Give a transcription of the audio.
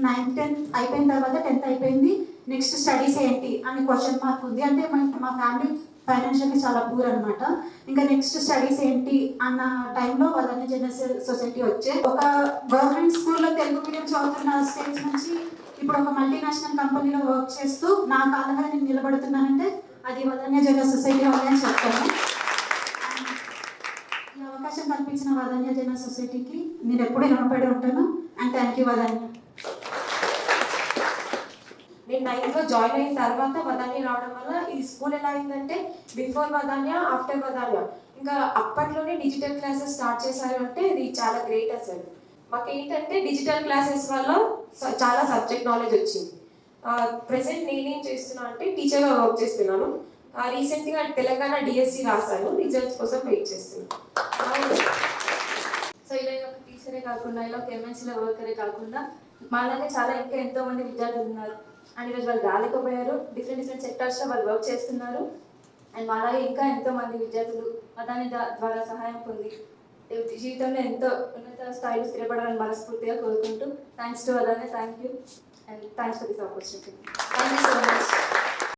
9th 10th అయిపోయిన తర్వాత 10th అయిపోయింది, నెక్స్ట్ స్టడీస్ ఏంటి అని క్వశ్చన్ మార్క్ ఉంది. అంటే మా ఫ్యామిలీ ఫైనాన్షియల్లీ చాలా పూర్ అనమాట. ఇంకా నెక్స్ట్ స్టడీస్ ఏంటి అన్న టైంలో వదాన్య జనరల్ సొసైటీ వచ్చే ఒక గవర్నమెంట్ స్కూల్లో తెలుగు మీడియం చదువుతున్న స్టేజ్ నుంచి ఇప్పుడు ఒక మల్టీనేషనల్ కంపెనీలో వర్క్ చేస్తూ నా కాళ్ళ మీద నేను నిలబడుతున్నానంటే అది వదాన్య జనరల్ సొసైటీ అని చెప్తాను. ఈ అవకాశం కల్పించిన వదాన్య జనరల్ సొసైటీకి నేను ఎప్పుడు రుణపడి ఉంటాను. And thank you Vadanya. నేను 9th జాయిన్ అయిన తర్వాత వదాన్య రావడం వల్ల ఈ స్కూల్ ఎలా అయిందంటే బిఫోర్ వదాన్య ఆఫ్టర్ వదాన్య ఇంకా అప్పట్లోనే డిజిటల్ క్లాసెస్ స్టార్ట్ చేశారు అంటే ఇది చాలా గ్రేట్ అసలు. మాకు ఏంటంటే డిజిటల్ క్లాసెస్ వల్ల చాలా సబ్జెక్ట్ నాలెడ్జ్ వచ్చింది. ప్రెసెంట్ నేనేం చేస్తున్నా అంటే టీచర్గా వర్క్ చేస్తున్నాను. రీసెంట్గా తెలంగాణ డిఎస్సి రాశాను, రిజల్ట్స్ కోసం వెయిట్ చేస్తున్నాను. సో ఇలా ఒక టీచరే కాకుండా ఇలా ఒక ఎంఎన్సీలో వర్కరే కాకుండా మాలాగే చాలా ఇంకా ఎంతో మంది విద్యార్థులు ఉన్నారు. అండ్ ఈరోజు వాళ్ళు రాలేకపోయారు, డిఫరెంట్ సెక్టార్స్లో వాళ్ళు వర్క్ చేస్తున్నారు. అండ్ మాలాగే ఇంకా ఎంతో మంది విద్యార్థులు వదాన్య ద్వారా సహాయం పొంది జీవితంలో ఎంతో ఉన్నత స్థాయిలో స్థిరపడాలని మనస్ఫూర్తిగా కోరుకుంటూ thanks to Vadanya, thank you and thanks for this opportunity. Thank you so much.